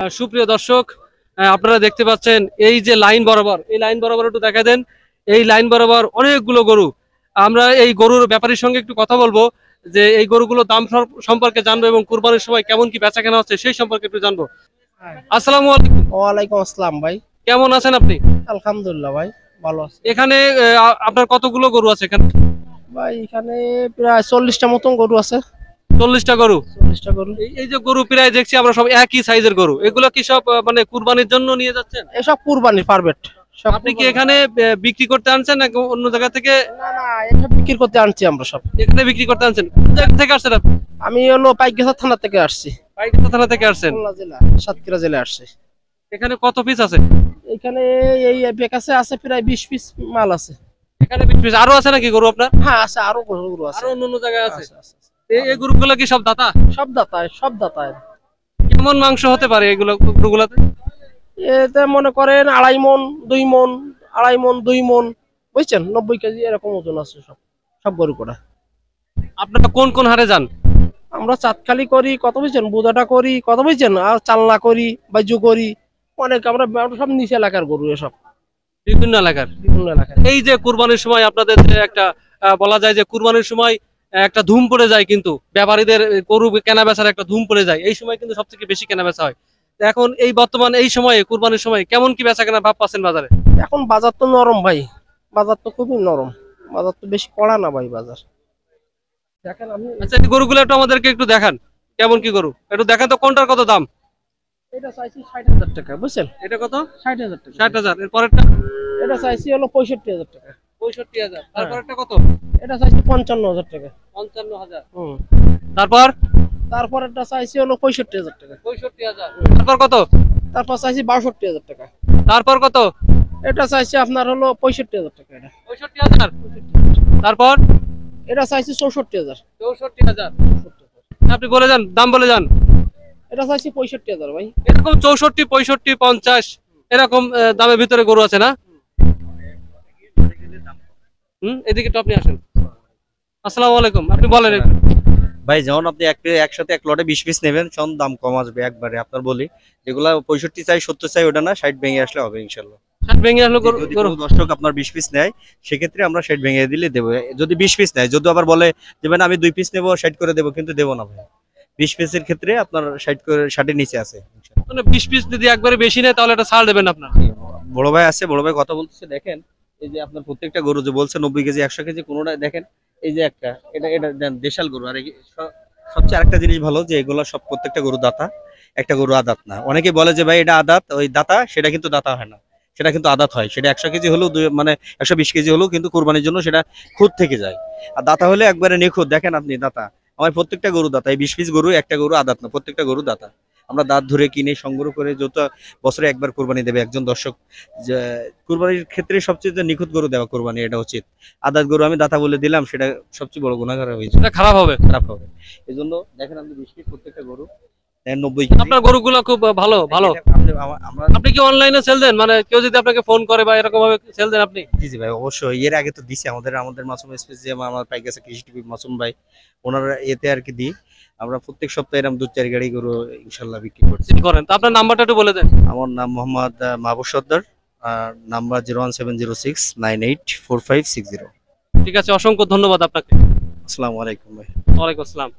সুপ্রিয় দর্শক, আপনারা দেখতে পাচ্ছেন এই যে লাইন বরাবর, এই লাইন বরাবর একটু দেখা দেন। এই লাইন বরাবর অনেকগুলো গরু। আমরা এই গরুর ব্যাপারীর সঙ্গে একটু কথা বলবো, যে এই গরুগুলোর দাম সম্পর্কে জানবো এবং কুরবানির সময় কেমন কি বেচা কেনা হচ্ছে সেই সম্পর্কে একটু জানবো। আসসালামু আলাইকুম। ওয়ালাইকুম আসসালাম ভাই। কেমন আছেন আপনি? আলহামদুলিল্লাহ ভাই, ভালো আছি। এখানে আপনার কতগুলো গরু আছে এখানে? ভাই এখানে প্রায় 40টা মতন গরু আছে। 40টা গরু। 40টা গরু। এই যে গরু প্রায় দেখছি আমরা সব একই সাইজের গরু, এগুলো কি সব মানে কুরবানির জন্য নিয়ে যাচ্ছেন? এসব কুরবানির পারফেক্ট। সব আপনি কি এখানে বিক্রি করতে আনছেন নাকি অন্য জায়গা থেকে? না না, এসব বিক্রি করতে আনছি আমরা সব। এখানে বিক্রি করতে আনছেন? কোন জায়গা থেকে আসছেন আপনি? আমি হলো পাইকগাছা থানা থেকে আসছি। পাইকগাছা থানা থেকে আসছেন? খুলনা জেলা, সাতক্ষীরা জেলা আসছি। এখানে কত পিস আছে? এখানে এই বেকাছে আছে প্রায় 20 পিস মাল আছে। এখানে 20 পিস। আরো আছে নাকি গরু আপনার? হ্যাঁ আছে, আরো গরু আছে। আরো অন্য জায়গায় আছে? আছে, আছে, আছে। এই গরুগুলো কি সব দাতা? সব দাতায়, সব দাতায়। কেমন মাংস হতে পারে এগুলো গরুগুলাতে? এতে মনে করেন 2.5 মন, 2 মন, 2.5 মন, 2 মন, বুঝছেন, 90 কেজি এরকম ওজন আছে সব, সব গরু করা। আপনারা কোন কোন হারে যান? আমরা চাঁদখালি করি, কত বুঝছেন, বুদাটা করি, কত বুঝছেন, আর চালনা করি, বাইজু করি, অনেক। আমরা সব নিচে এলাকার গরু, এসব বিভিন্ন এলাকার। বিভিন্ন এলাকার। এই যে কুরবানির সময় আপনাদের যে একটা বলা যায় যে কুরবানির সময় একটা ধুম পড়ে যায়, কিন্তু ব্যাপারীদের গরু কেনা বেচার একটা ধুম পড়ে যায়, এই সময় কিন্তু সবথেকে বেশি কেনা বেচা হয়। তো এখন এই বর্তমান এই সময়ে কুরবানির সময় কেমন কি বেচা কেনা ভাব পাচ্ছেন বাজারে? এখন বাজার তো নরম ভাই, বাজার তো খুবই নরম, বাজার তো বেশি কড়া না ভাই বাজার। দেখেন আমি, আচ্ছা, এই গরুগুলো একটু আমাদেরকে একটু দেখান, কেমন কি গরু একটু দেখান তো, কোনটার কত দাম? এটা চাইছি 60,000 টাকা, বুঝছেন। এটা কত? 60,000 টাকা। 60,000। এর পরেরটা? এটা চাইছি হলো 65,000 টাকা। 65,000। তারপরেরটা কত? এটা চাইছি 55,000 টাকা। 55,000। হুম। তারপর? তারপর এটা চাইছি হলো 65,000 টাকা। 65,000। তারপর কত? তারপর চাইছি 62,000 টাকা। তারপর কত? এটা চাইছি আপনার হলো 65,000 টাকা। এটা 65,000। তারপর? এটা চাইছি 64,000। 64,000। আপনি বলে যান, দাম বলে যান। এটা চাইছি 65,000 ভাই। এরকম 64, 65, 50 এরকম দামের ভিতরে গরু আছে না? এদিকে তো আপনি আসেন। আসসালামু আলাইকুম, আপনি বলেন একটু। ভাই যখন আপনি একসাথে এক লটে 20 পিস নেবেন তখন দাম কম আসবে একবারে। আপনার বলি যেগুলা 65 চাই 70 চাই ওটা না, 60 ভেঙে আসলে হবে ইনশাল্লাহ। 60 ভেঙে আসলো গরু? যদি কোনো দর্শক আপনার 20 পিস নেয় সেক্ষেত্রে আমরা 60 ভেঙে দিলে দেবো। যদি 20 পিস নেয়, যদি আবার বলে দেবেন আমি 2 পিস নেবো 60 করে দেবো, কিন্তু দেবো না ভাই। 20 পিসের ক্ষেত্রে আপনার 60 করে 60 নিচে আছে। মানে 20 পিস যদি একবারে বেশি নেয় তাহলে এটা ছাড় দেবেন আপনার? বড় ভাই আছে, বড় ভাই কথা বলতেছে। দেখেন এই যে আপনার প্রত্যেকটা গরু যে বলছে 90 কেজি 100 কেজি কোনোটা দেখেন, এই যে একটা এটা এটা দেন দেশাল গরু। আর সবচেয়ে আরেকটা জিনিস ভালো যে এগুলো সব প্রত্যেকটা গরু দাতা, একটা গরু আদাত না। অনেকে বলে যে ভাই এটা আদাত, ওই দাতা, সেটা কিন্তু দাতা হয় না, সেটা কিন্তু আদাত হয়। সেটা 100 কেজি হলেও মানে 120 কেজি হলেও কিন্তু কোরবানির জন্য সেটা খুদ থেকে যায়। আর দাতা হলে একবারে নিখুঁত। দেখেন আপনি দাতা, আমার প্রত্যেকটা গরু দাতা। এই 20 পিস গরু একটা গরু আদাত না, প্রত্যেকটা গরু দাতা। আমরা দাঁত ধরে কিনে সংগ্রহ করে যত বছরে একবার কোরবানি দেবে একজন দর্শক, যে কোরবানির ক্ষেত্রে সবচেয়ে নিখুঁত গরু দেওয়া কোরবানি এটা উচিত। আদাত গরু আমি দাতা বলে দিলাম, সেটা সবচেয়ে বড় গুনাহগার হয়েছে, এটা খারাপ হবে। খারাপ হবে। এই জন্য দেখেন আপনি 20 পিস প্রত্যেকটা গরু 90 কেজি। আপনার গরুগুলো খুব ভালো ভালো। আমরা আপনি কি অনলাইনে সেল দেন? মানে কেউ যদি আপনাকে ফোন করে বা এরকম ভাবে সেল দেন আপনি? জি জি ভাই, অবশ্যই। এর আগে তো দিছি আমাদের আমাদের মাসুম স্পেস যে আমার পাই গেছে কৃষি টিভি মাসুম ভাই, ওনারা এতে আর কি দিই। আমরা প্রত্যেক সপ্তাহে এরকম 2-4 গাড়ি গরু ইনশাল্লাহ বিক্রি করছি। সেল করেন তো? আপনার নাম্বারটা একটু বলে দেন। আমার নাম মোহাম্মদ মাহবুব সর্দার, নাম্বার 01706984560। ঠিক আছে, অসংখ্য ধন্যবাদ আপনাকে। আসসালামু আলাইকুম ভাই। ওয়ালাইকুম আসসালাম।